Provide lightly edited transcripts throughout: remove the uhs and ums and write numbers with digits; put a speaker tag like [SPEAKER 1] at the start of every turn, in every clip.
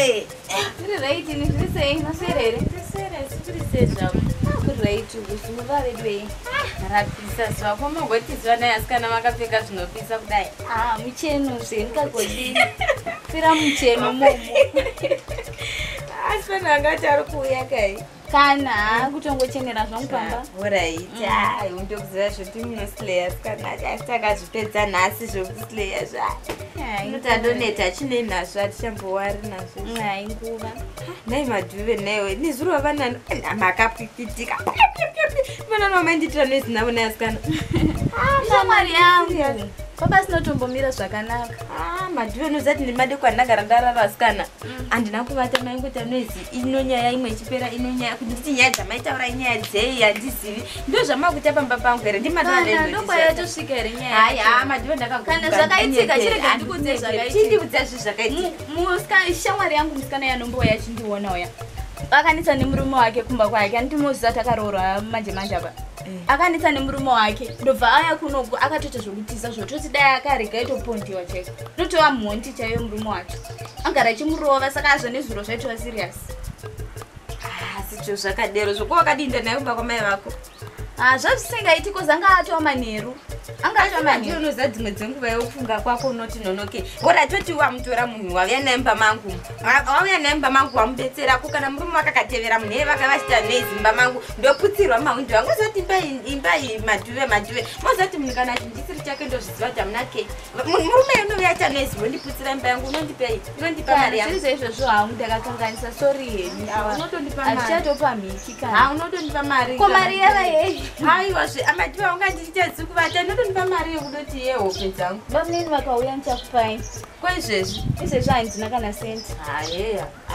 [SPEAKER 1] Right, in the same, I said it. Right, to very way.
[SPEAKER 2] Rapisa swako mogotizwa naye asikana makapfeka zvinopisa kudai.
[SPEAKER 1] Mucheno zvenkakodi. Fira mucheno momo.
[SPEAKER 2] Asana angati ari kuuya kai.
[SPEAKER 1] Kana kutongochenera zvangu pamba.
[SPEAKER 2] Alright. Undokuziva zvoti munoslayer kana atakazvipedza nhasi zvokuslayer zva. Notadoneta chine nazvo atichambowari nazvo.
[SPEAKER 1] Hai nguva.
[SPEAKER 2] Nai madhuve newe nizuro vana makapipitika. Mana nomanditira nezinavo neasikana.
[SPEAKER 1] Shamwari yangu. Baba sinotombomira zvakanaka.
[SPEAKER 2] Madhuve nozati nemadekwana ndagara ndarara asikana. Andina kuvata maingoita noizi inonyaya imwe ichipera inonyaya kuti nyaya dzamaitaura inyaya dzei handizivi. Ndo zvamakuita pamba pangu here ndimadodendo.
[SPEAKER 1] Ndokwayatosvika here nyaya.
[SPEAKER 2] Hai madhuve ndakaguka.
[SPEAKER 1] Kana zvakaitika chirega ndikudze zvakaitika.
[SPEAKER 2] Chindibudza zvakaitika.
[SPEAKER 1] Musikana shamwari yangu musikana yanomboya yachindiona uya. Akanitsa nemurume wake kumba kwake andimoziva takaroorwa manje manje apa. Akanitsa nemurume wake ndobva aya kunoku akatoita zvokutisa zvototi dai akarega itopondiwa chaiko notova mhondi chaiyo murume wacho agara achimurova saka azvo nezviro zvaitova serious.
[SPEAKER 2] Sizvo zvakadero zvoko wakadinda naye kumba kwamai vako.
[SPEAKER 1] Zvazvisingaiti kozi anga atova manheru.
[SPEAKER 2] Unoziva dzimwe dzenguva yokufunga kwako unoti nonoke ora toti wamutora munhu wauya naye mumba mangu wauya naye mumba mangu wamubetserako kana murume wakakatevera munhu vaka vachita nei zimba mangu ndoputsirwa mahwindo wangu ozoti imbai madhuve mozoti munhu kana achinjisiri chake ndozviziva kuti hamunake murume unovya aita nei zimbo ndiputsira imba yangu unondipei unondipa mari yangu
[SPEAKER 1] zviri izvozvo hangu ndakakanganisa sori heni
[SPEAKER 2] unotondipa mari
[SPEAKER 1] achichatopa mhiki kana
[SPEAKER 2] unotondipa mari
[SPEAKER 1] ko mari yava yei
[SPEAKER 2] haiwazve amadhuve wangandichita zikuvata ndotondipa mari yekudoti yehope dzangu
[SPEAKER 1] vamuneni vakauya ndichakupai
[SPEAKER 2] kwaizvezvi
[SPEAKER 1] izvezvi handina kana senti.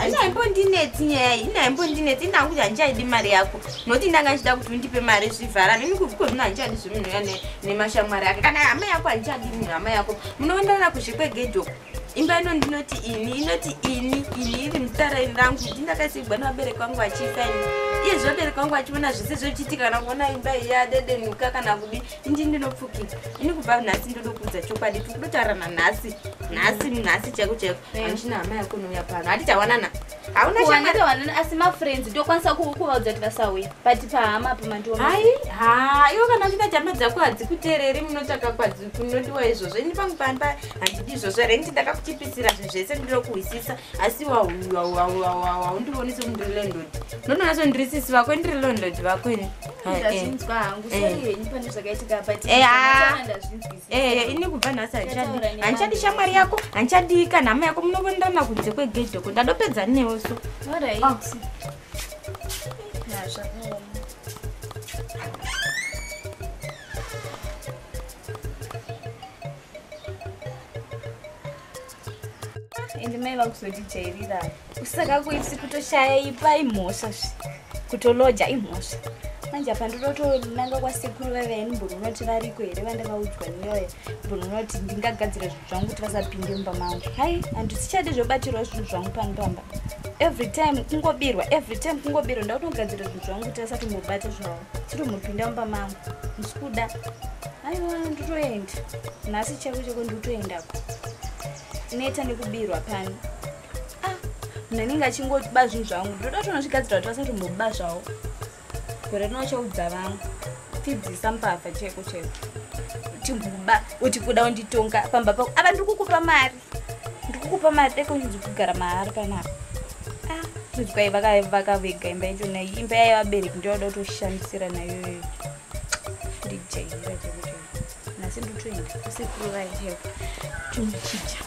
[SPEAKER 2] Inaimbondinetsi nyaya inaimbondinetsi indangu kuti handichaidi mari yako noti ndanga ndichida kuti undipe mari zvivharano ini kuvuko zvino handichadi zvemunhu uya nemashamwari ake kana hama yako handichadi munhu hama yako munoendana kuzvikwegedhoko imba ino ndinoti inoti ini iri mutaraini rangu ndindakasigwa nevabereki vangu vachisaini iye zvabereki vangu vachiona zvese zvochitika kana kuona imba yadedenuka kana kudi indi ndinopfukira ini kubva nhasi ndodokuudza chokwadi tikudotaurana nhasi chaiko handichina hama yako nouya pano hatichawanana hauna
[SPEAKER 1] shamwari asi mafriends ndokwanisa kuvaudza kuti vasauya but pahama pamandiona
[SPEAKER 2] iwo kana uchida jama dzako hadzikuteereri munotaka kunodiwa izvozvo ini pangu pamba handidi izvozvo here nditi ndakakuchipisira zvese ndirokuhwisisa asi waundionese kuti ndiri landlord ndonoona so ndiri sisi vako ndiri landlord vako ini
[SPEAKER 1] ndazvinzwa hangu sori henyu pane zvakaitika but
[SPEAKER 2] ini kubva nhasi handichadi shamwari yako handichadi kana hama yako munovondana kunze kwegedhoko ndadopedza newo so
[SPEAKER 1] ende mai vakuzotijairira usaka kuitsi kutoshaya ipa imhosva kutoloja imhosva manje apa ndototonanga kwasekuru vavaini mbononoti variko here vandakaudzwa neyoyo mbononoti ndingagadzira zvinhu zvangu kuti vasapinde mumba mangu hai handu tichade zvobatirwa zvinhu zvangu pano pamba every time kungobirwa ndakutonogadzira zvinhu zvangu kuti vasatombobata zvavo chitomupinda mumba mangu ndisikuda aiwa ndotoenda nhasi chaiko ndikutoendako neta nekubirwa pano munhu anenge achingoba zvinhu zvangu ndoda tonozvigadzira kuti vasatomboba zvavo gore rinochaudza vangu tidzisa mbavha chaiko tinguba uti kuda unditonga pamba pako ava ndikukupa mari dai kunzi kugara mahari panapa zvidzwai vakavega imba ichona imba yaivabereki ndoda kutoshandisira nayoyo ndijaira chaiko nasi ndotoenda kusekuru vai chaiko tinochicha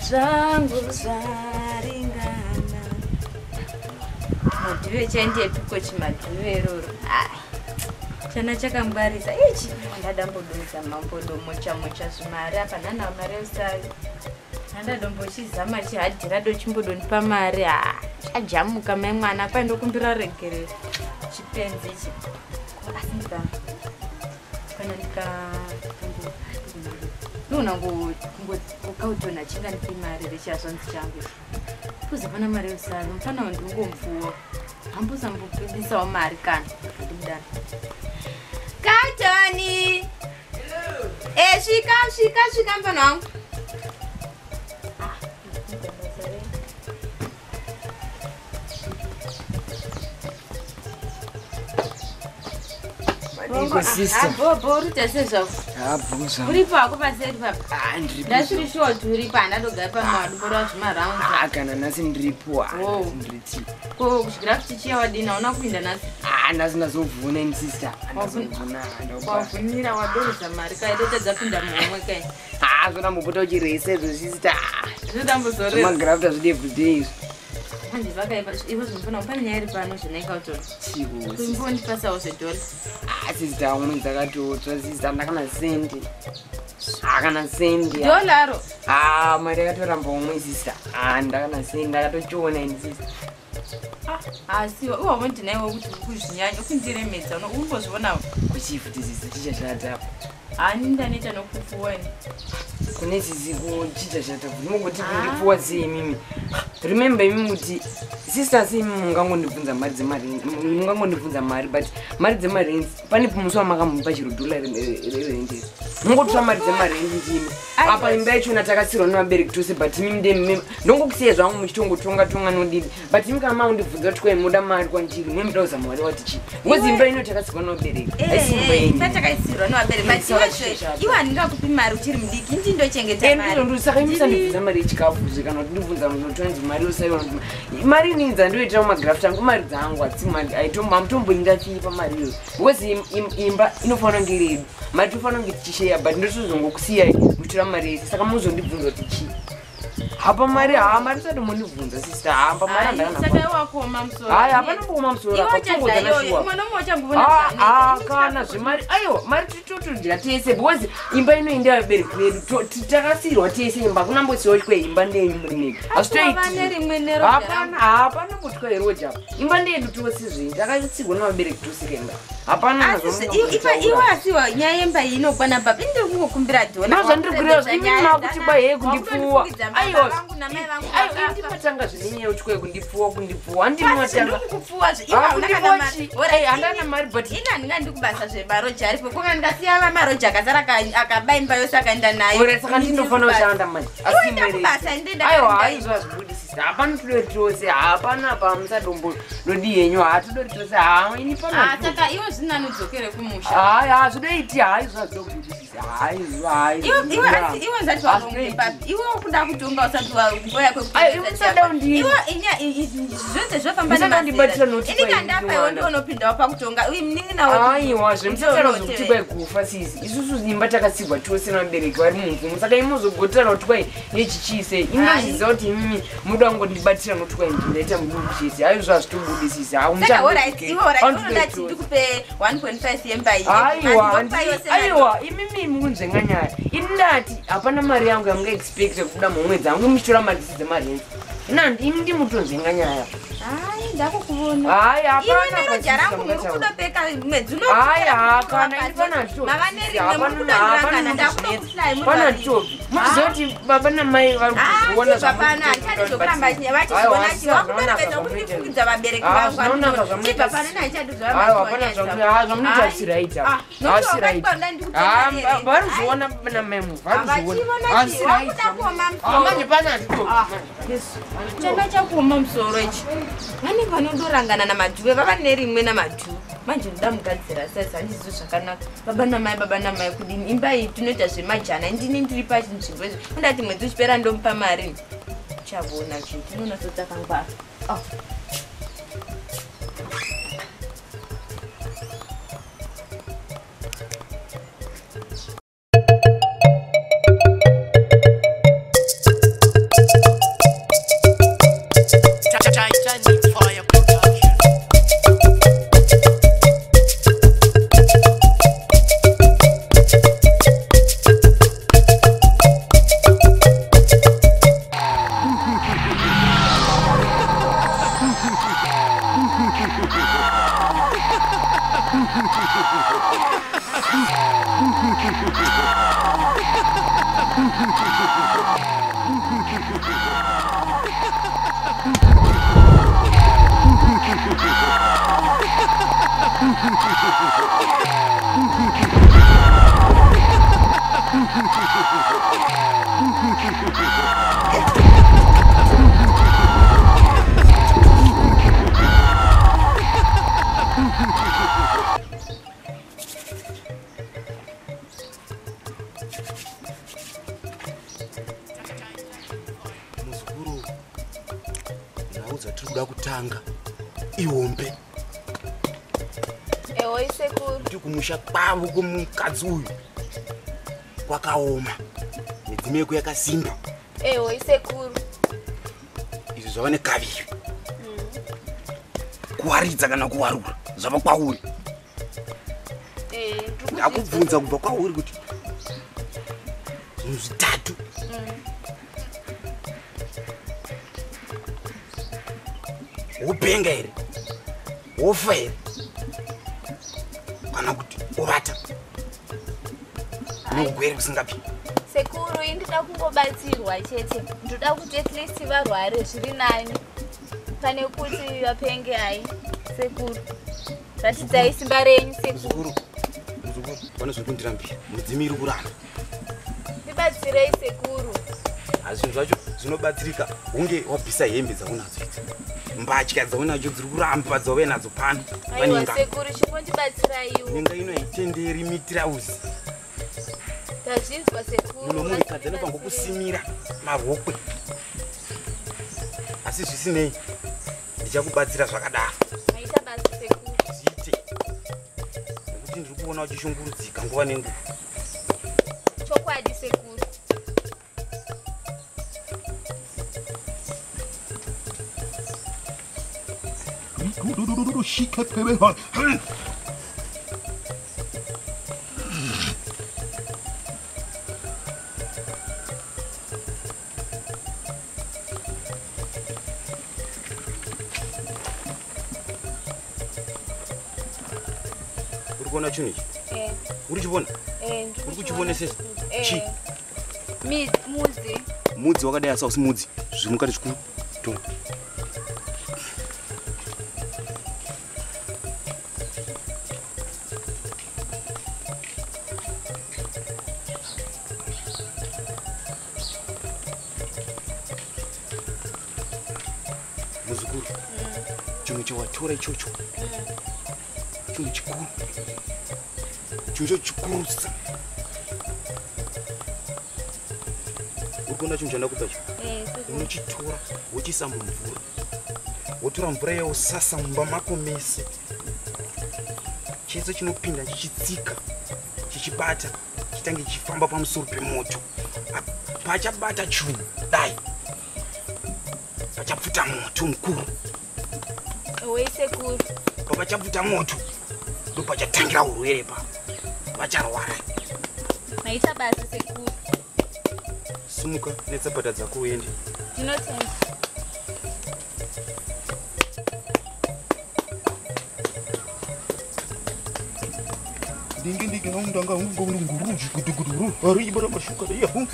[SPEAKER 2] zvangu zvaringana madhuve chaindietuko chimadhuve iroro chana chakangwarisa ichi ndadambodonza mambodomocha zvimari apa nhana mari usari handadombochizama chihadhirado chimbodonipa mari chajamuka mai mwana kwaindokumbira regerero chipenzi ichi asi kana ndona ngokautona chinga ndipi mari rechazvanzi changu kuzi pana mari yosara mufana wandingomfuwa hambosambopidisawo mari kana ndimudana Kautoni svika mfana wangu Boruta sezvako uripo ako paseri papa ndasiri short uripo handadogara pamwadu bora zvimaraundi
[SPEAKER 3] kana nhasi ndiripo
[SPEAKER 2] kusvikira kuti chiya wadina una kuinda nhasi
[SPEAKER 3] nhasi ndazovhuna ini sister
[SPEAKER 2] wavhunira wadorosa mari kaitota dzapinda muhomwe kai
[SPEAKER 3] zvona mupota uchirese izvo sister
[SPEAKER 2] zvodambozoremagirafta
[SPEAKER 3] zvidevhuday izvo
[SPEAKER 2] manje vakaipa ivo zvinofana pane nyaya iri pano zvinaikautona kuimbondipasawo zvedhori
[SPEAKER 3] sister umwe dzakatotsva sister ndakana sendi akana sendi
[SPEAKER 2] dolaro
[SPEAKER 3] mari yakatoramba umwe sister ndakana sendi ndakatochiona ini sister
[SPEAKER 2] asiwo iwavo ndinaiwo kuti kuzvinyanya ukundiremedza umbozvionawo
[SPEAKER 3] kuchifuti sister chichashatapo
[SPEAKER 2] hani ndaneta nokufuweni
[SPEAKER 3] kune sisiko chichashatapo ndimongoti kundipfuwa sei mimi remember mimi kuti sister sei mungangondibvunza mari dzemari mungangondibvunza mari but mari dzemari pane musi wamakamupa chiro $100 mungotora mari dzemari ndimi apa imba yachona takasirwa nevabereki tose but mimi ndongokusiya zvangu muchitongotonga nodini but imi kana maundibvunza kuti kwai muda mari kwanchiri mwe muda kuza mari wati chii because imba ino takasirwa nevabereki aisimba yenyu
[SPEAKER 2] takaisirwa nevabereki but iwe handingakupi mari uchiri mudiki ndindochengeta mari
[SPEAKER 3] saka imusandibvunza mari yechikafu kana kuti ndibvunza notonzi mari yosaiwa mari ininza ndoitira mumagrafti angu mari dzangu hamutomboindafiipa mari iyo because imba inofanira kunge redu mari tofanira kunge tichisheya but ndotozongokusiyai muchitora mari yese saka muzondibvunza kuti chii hapa mari isati mondibvunza sister hapa mari handakanaaya hapana mbokoma musoro kana zvemari aiwa mari totodya tese because imba inoenda vabereki vedu takasirwa tese imba hakuna mbosiwa kuti imba ndenyu muri negu hapana kutwa Roja imba ndedu tose zvinhu takasirwa nevabereki tose kenga hapana
[SPEAKER 2] iwe asiwa nyaya yemba iyi inokwana baba indiri kungokumbira dhona
[SPEAKER 3] nazvandirikurira imimi makuti baye kundipfuwa aiwa ndimatanga zvinenyaya uchikwe kundipfuwa handana mari but
[SPEAKER 2] ina ndinga ndikubasa zvemaroja aripo kunga ndikasiya maroja akazara akabaimba yose akaenda nayo
[SPEAKER 3] saka ndinofanira kushanda mani
[SPEAKER 2] asiaiwa
[SPEAKER 3] haizvazvibudisisa hapana tudori tose hapana pamusadombo lodi yenyu hatudori tose ini
[SPEAKER 2] saka iwe zvinanodzokere kumusha
[SPEAKER 3] zvidoiti haizvazvidobudisisa
[SPEAKER 2] iwe zati iwe ukuda kutonga usati ngoya zvose zvofambandibatirainingandapaiwo ndionopindawo pakutonga
[SPEAKER 3] aiwa zvemusatarazokuti kwai kufa sisi isusu imba takasigwa tose navabereki vari mumvumo saka imozogotara kuti kwai yechichise inozviziva kuti imimi muda kungondibatira noti kwai ndindaita muduku chese aiwa zvazvitobudisisa aiwa imimi mukunzvenganyaya indati hapana mari yangu yamungaexpecta kuda mumwedzi angu muchitora mari dzisi dzemarenzi inandi imi ndimutonzenga nyaya pana topi muzoti baba namai vari kuona zvamunoita asiraita vari kuzviona namai muvarizviona pana
[SPEAKER 2] chanda chakuoma musoro ichi vanenge vanondorangana namadhuve vava nerimwe namadhuve manje ndoda mugadzira sasa handizvo zvakanaka baba namai kudini imba iyi tinoita zvemajana ndini ndiri pachinzvimbo izvo undati mwedzi uchipera ndomupa mari chavona chii tinonasotakangwara
[SPEAKER 4] Muzukuru, ndauza tiri kuda kutanga ihombe.
[SPEAKER 2] Ewo isekuru.
[SPEAKER 4] Kuti kumusha kwavo kwomukadzi uyu kwakaoma, midzimu yeko yakasimba.
[SPEAKER 2] Ewo isekuru.
[SPEAKER 4] Izvi zvava nekaviri. Kuwaridza kana kuwarura zvava kwauri. Ndakubvunza kubva kwauri kuti zvinhu zvitatu. Wopenga here, wofa here, kana kuti wovata neugwere kusingapi.
[SPEAKER 2] Sekuru, indida kungobatsirwa chete. Ndoda kuti at least varware zviri nani pane kuti vapenge. Hai sekuru, ratidzai simba renyu sekuru.
[SPEAKER 4] Muzukuru, pane zvokundirambira, midzimu iri kuramba.
[SPEAKER 2] Ndibatsirei sekuru.
[SPEAKER 4] Asi zvinhu zvacho zvinobatsirika hunge wabvisa hembe dzaunadzo idzi, mbatya dzaunadzo dziri kuramba dzauve nadzo pano.
[SPEAKER 2] Aiwa sekuru, chimondibatsiraiwo.
[SPEAKER 4] Nenga ino haitenderi mitirauzi.
[SPEAKER 2] Ndazvinzwa sekuru.
[SPEAKER 4] Muno munhukadzi anofanirwa kusimira marokwe. Asi zvisinei, ndichakubatsira zvakadaro.
[SPEAKER 2] Maita basa sekuru.
[SPEAKER 4] Zviite. Nekuti ndiri kuona uchishungurudzika nguva nenguva.
[SPEAKER 2] Chokwadi sekuru.
[SPEAKER 4] Shika pebeha. Uri kuona chinhu ichi? Uri kuchibona? Uri kuchibonesesa? Chi?
[SPEAKER 2] Mudzi.
[SPEAKER 4] Mudzi wakadai asi hausi mudzi. Zviri mukati zvikuru. Tora. Muzukuru, chinhu chawatora ichocho chinhu chikuru, chinhu chikurusa. Uri kuona chinhu chandakupa icho? Unochitora wochiisa mumvura, wotora mvura iya wosasa mumba mako mese, chese chinopinda chichitsika chichibata chitange chichifamba pamusoro pemoto. Pachabata chinhu dai pachapfuta moto mukuru.
[SPEAKER 2] Ewe sekuru.
[SPEAKER 4] Pachapfuta moto ndo pachatangira urwere pa vacharwara.
[SPEAKER 2] Maita basa sekuru.
[SPEAKER 4] Simuka netsapata dzako uende.
[SPEAKER 2] Ndinotenda.
[SPEAKER 4] Ndingi naundanga nguruji guduguduru ari ibara mashuka da yahu.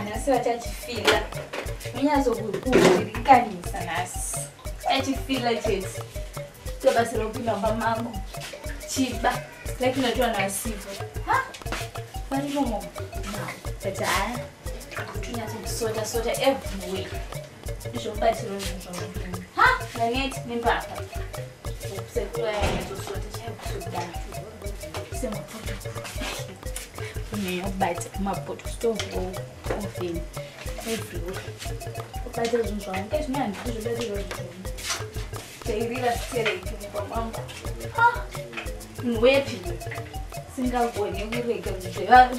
[SPEAKER 1] Nasi wachachifila munyazokuzirikanisa nasi achifila chete tobasa rokupinda mumba mangu chiba lakinatoa nasivo varimomo but haya tunyatsosota everywhere izvomubatiro zvinhu naneti nembapa sekurayanyatsosota chaikusoda semapoto kunyanya kubata mapoto stove oven everywhere ubatira zvinhu zvangu ezvinohandikuzvobatiro zvinhu tairira zvitereki mumba mangu munhu wepi singagoni kurega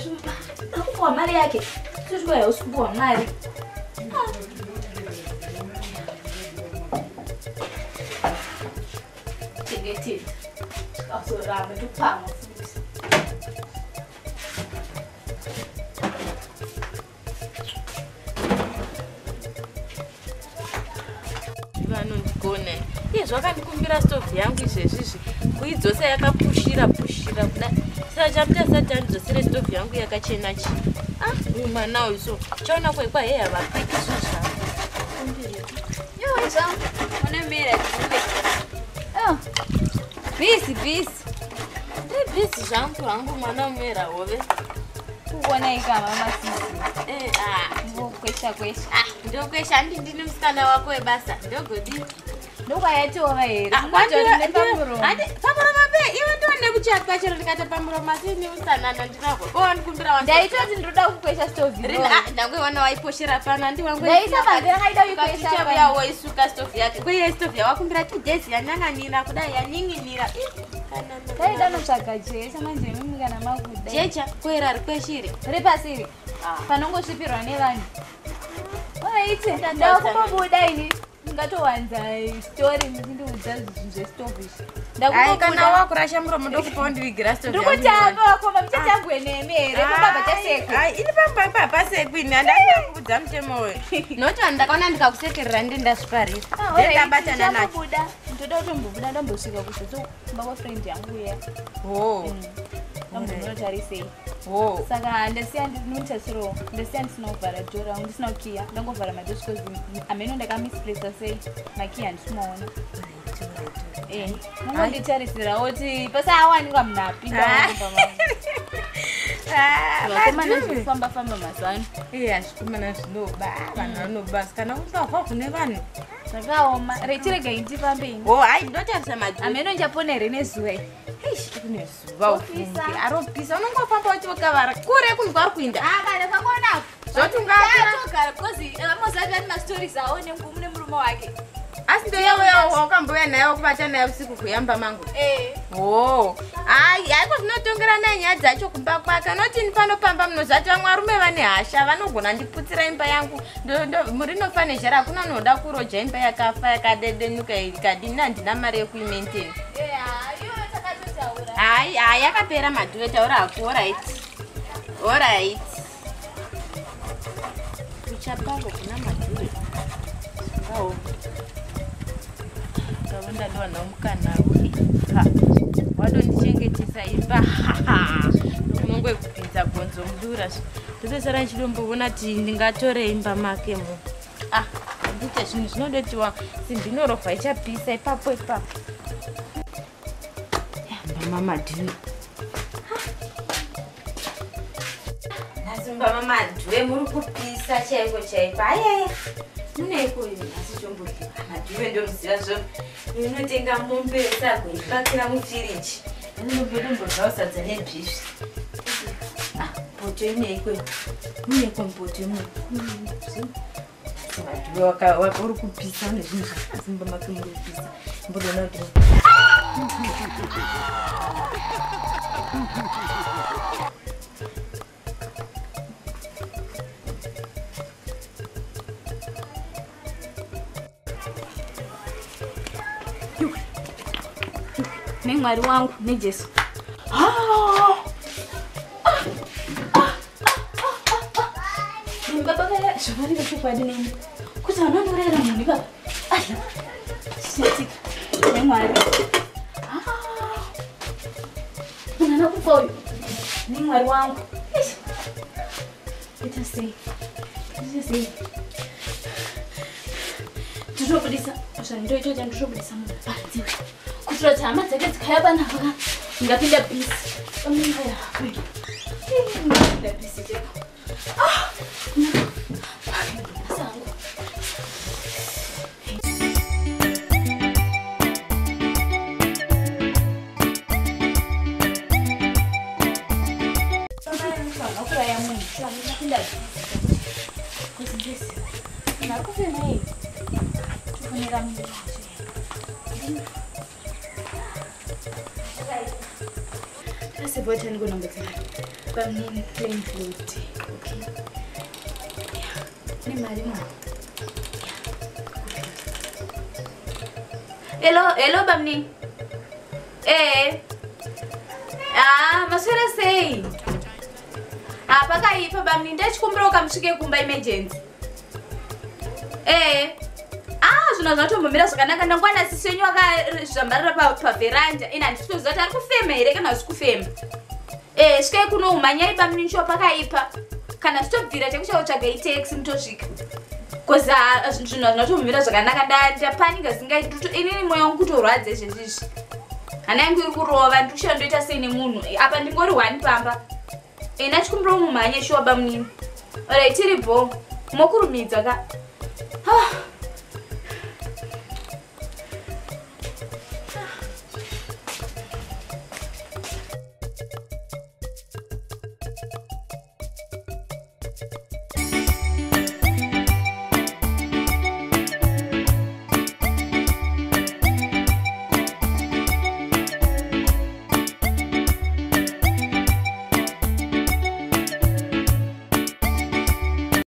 [SPEAKER 1] akupuwa mari yake sitikuwa hausi kupuwa mari chengetedza azoramba topamwa futi
[SPEAKER 2] ndione. Iye zvakandikumbira stove yangu izvezvizvi kuidzosa yakapushira kudai. Saka chamuita sati andidzosere stove yangu yakachena chii. Uyu mwana uyu so chaona kwekwa heya vapiki zvizvangu.
[SPEAKER 1] Yo, zvangu. Unemira dzimbe. Busy.
[SPEAKER 2] Ndibhizi zvangu hangu mwana umera hove.
[SPEAKER 1] Kuona ikama masisi. Kwesha.
[SPEAKER 2] Ndokwesha handindini musikana wako webasa. Ndogodi.
[SPEAKER 1] Ndokwayatova here.
[SPEAKER 2] Pamuroma pe iwe ndione kuchapa chero ndikati pamuroma sini usanana ndinako. Ko ndikumbira wangu.
[SPEAKER 1] Ndaitoti ndoda kukwesha stove.
[SPEAKER 2] Ndangwe wana waiposhera pana ndi wangu.
[SPEAKER 1] Ndaisa panze rakaida kukwesha.
[SPEAKER 2] Chabuya waisuka stove yake. Kuye stove yawakumbira tijezi yanyanganira kudai yaninginira.
[SPEAKER 1] Ndaida notsvaga jecha manje mimi kana makuda.
[SPEAKER 2] Jecha kwera ari kweshiri.
[SPEAKER 1] Repasiri. Panongosvipirwa nevanhu. Waite ndakumbobuda ini. Ngatowanza story ndindiudza zvinhu zvestove izvi.
[SPEAKER 2] Kana wakurasha muromo ndokupa ndivigira stove yangu.
[SPEAKER 1] Ndikutamba wakoma muchachambwe nemi here kubaba chasekwe.
[SPEAKER 2] Ini pamba sekwe ini handakudza mutemo we. Noti handakaona ndikakusekerera ndendasviparira. Ndendabatana nacho.
[SPEAKER 1] Ndoda kutombobuda ndombosvika kusvitso baba friend yangu uya. Ndambonotarisei. Saka ndasiya ndinotasiro ndasiya ndisina kuvhara dhora ndisina kukiya ndangovhara madosi because ameno ndakamisplesa sei makiya handisimaona. Nongonditarisirawo kuti pasawanikwa munhu apinda vakomana zvekufamba mazano.
[SPEAKER 2] Hazvikomana zvinoba vanhu vanoba kana kusahwa kune vanhu
[SPEAKER 1] zvakaoma rechirega indifambei.
[SPEAKER 2] Hai ndotarisa madhu
[SPEAKER 1] ameno njaponere nezuva
[SPEAKER 2] kune zuva ufunge aropisa unongofamba uchokavara kure kunzwa kuinda
[SPEAKER 1] kana pakonapo
[SPEAKER 2] zvoti ungatogara
[SPEAKER 1] because amozati ati mastories awo nemune murume wake.
[SPEAKER 2] Asi ndeyewe wakamboya naye wakubata naye usiku kuyamba mangu. Haiko zvinotongera naye nyaya dzacho kumba kwake. Anoti panopamba munozati vamwe varume vane hasha vanogona ndiputsira imba yangu. Murinofane zhara hakuna unoda kuroja imba yakafa yakadedenuka ikadini handina mari yekuimaintain. Hai yakapera madhuwe taura hako. Alright. Kuchapango kuna madhuwe. Ndawanda ndiwana mukana wadondichengetesa imba munongwe kupinza gonzo mudura ndotosara ndichidomboona kuti ndingatore imba make mo ndita zvinhu zvinodotiwa sindinorofa ichapisa ipapo mbamamadhiwe nhasi mbamamadhiwe muri kupisa chaiko ayaya muneiko asi chombodhiwa madhiwe ndomuziva zvo inotenga mombe sagoipakira mufiriji inombodza sadza nebhifi poto ineiko muneiko mpoto imwe madhiwe uri kupisa nezvinhu zvakazimba make muri kupisa mbodona kuti
[SPEAKER 1] nemwari wangu nejesu. Baba kaya shobari chokwadi nini kuti anondorera munhu baba chitika nemwari munhu anakufa uyu nemwari wangu ita sei nditobudisa zvandoitota nditobudisa munhu panze kuitira kuti hama dzake dzikaya panapa ndingapinda bhisi amaya ndingapinda bhisi cheko What I'm going to do? Bamni plain food. Okay. Yeah. Ni mari mo. Hello Bamni. Maswera sei. Pakaipa Bamni ndachikumbira ukamsvike kumba emergency. zvino zvinotombomira zvakanaka ndangwana sisenyu akazvambarira pavheranda ina nditoziva kuti ari kufema here kana zvisi kufema svikai kuno umhanyaipa munisho pakaipa kana zvitobvira chekuchaotsvaga itaxi mutosvika koza zvinhu zvinotombomira zvakanaka ndapanika zingaiti inini mwoyo wangu kutorwadza izvezvizvi hana yangu iri kurova ndikushaura ndoita sei nemunhu apa ndingori 1 pamba nachikumbira mumhanye shoba munini orai tiri bho mokurumidza ka